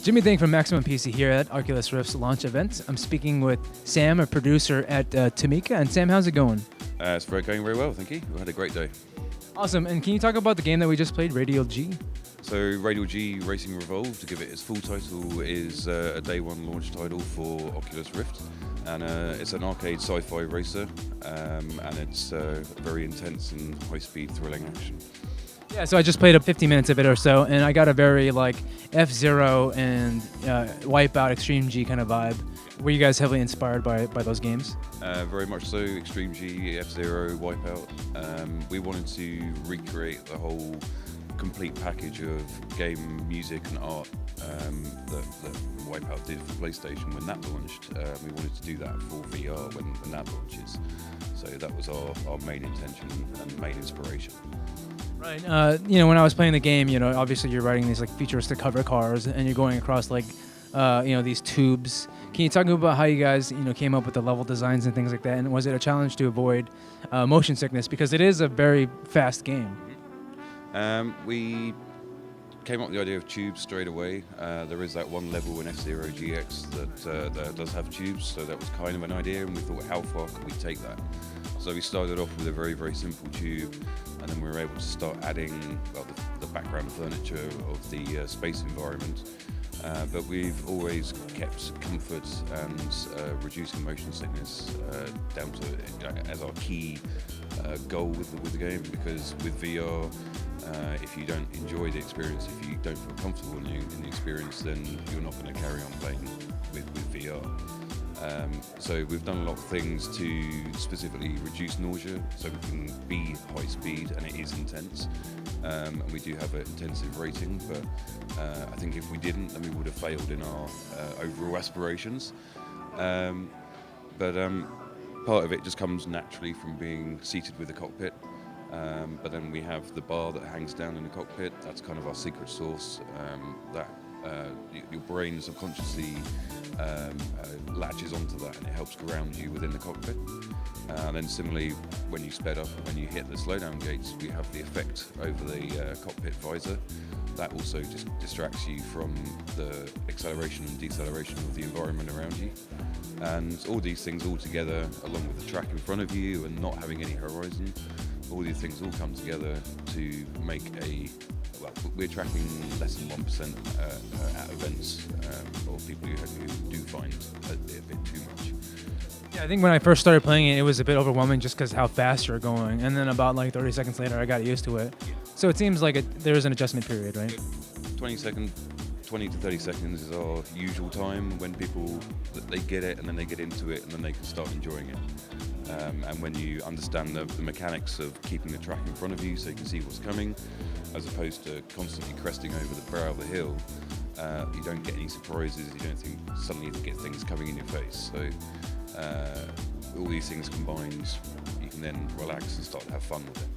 Jimmy Thing from Maximum PC here at Oculus Rift's launch event. I'm speaking with Sam, a producer at Tamika. And Sam, how's it going? It's going very well, thank you. We had a great day. Awesome. And can you talk about the game that we just played, Radial G? So Radial G Racing Revolve, to give it its full title, is a day one launch title for Oculus Rift. And it's an arcade sci-fi racer, and it's very intense and high-speed thrilling action. Yeah, so I just played up 50 minutes of it or so, and I got a very like F-Zero and Wipeout Extreme G kind of vibe. Were you guys heavily inspired by those games? Very much so. Extreme G, F-Zero, Wipeout. We wanted to recreate the whole complete package of game, music and art that Wipeout did for PlayStation when that launched. We wanted to do that for VR when that launches. So that was our main intention and main inspiration. Right. When I was playing the game, obviously you're riding these like futuristic hover cars and you're going across like, these tubes. Can you talk about how you guys, came up with the level designs and things like that? And was it a challenge to avoid motion sickness? Because it is a very fast game. We came up with the idea of tubes straight away. There is that one level in F-Zero GX that does have tubes, so that was kind of an idea, and we thought, how far could we take that? So we started off with a very, very simple tube, and then we were able to start adding the background furniture of the space environment. But we've always kept comfort and reducing motion sickness down to as our key goal with the game, because with VR, if you don't enjoy the experience, if you don't feel comfortable in the experience, then you're not going to carry on playing with VR. So we've done a lot of things to specifically reduce nausea, so we can be high speed and it is intense. And we do have an intensive rating, but I think if we didn't, then we would have failed in our overall aspirations. But part of it just comes naturally from being seated with the cockpit. But then we have the bar that hangs down in the cockpit. That's kind of our secret sauce. Your brain subconsciously latches onto that, and it helps ground you within the cockpit. And then similarly, when you sped up, when you hit the slowdown gates, we have the effect over the cockpit visor. That also just distracts you from the acceleration and deceleration of the environment around you. And all these things all together, along with the track in front of you and not having any horizon, all these things all come together to make we're tracking less than 1% at events, or people who do find a bit too much. Yeah, I think when I first started playing it, it was a bit overwhelming just because how fast you're going. And then about like 30 seconds later, I got used to it. So it seems like there's an adjustment period, right? 20 to 30 seconds is our usual time when people, they get it and then they get into it and then they can start enjoying it. And when you understand the mechanics of keeping the track in front of you so you can see what's coming, as opposed to constantly cresting over the brow of the hill, you don't get any surprises, you don't think suddenly you get things coming in your face. So all these things combined, you can then relax and start to have fun with it.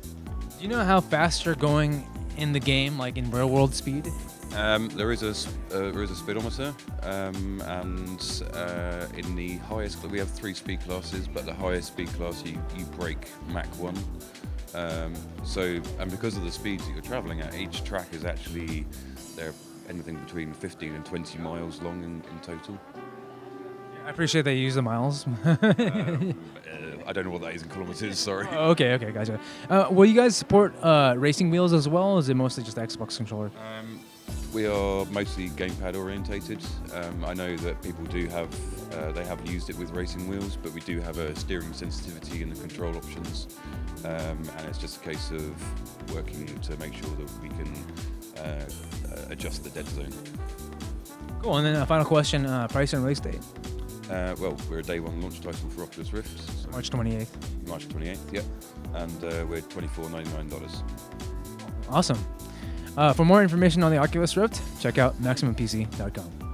Do you know how fast you're going in the game, like in real world speed? There is a speedometer, and in the highest, we have 3 speed classes, but the highest speed class you break Mach 1. And because of the speeds that you're traveling at, each track is actually, they're anything between 15 and 20 miles long in total. I appreciate that you use the miles. I don't know what that is in kilometers, sorry. Oh, okay, gotcha. Will you guys support racing wheels as well, or is it mostly just Xbox controller? We are mostly gamepad orientated. I know that people do have, they have used it with racing wheels, but we do have a steering sensitivity in the control options. And it's just a case of working to make sure that we can adjust the dead zone. Cool, and then a final question, price and release date? We're a day one launch title for Oculus Rift. So March 28th. March 28th, yeah. And we're $24.99. Awesome. For more information on the Oculus Rift, check out MaximumPC.com.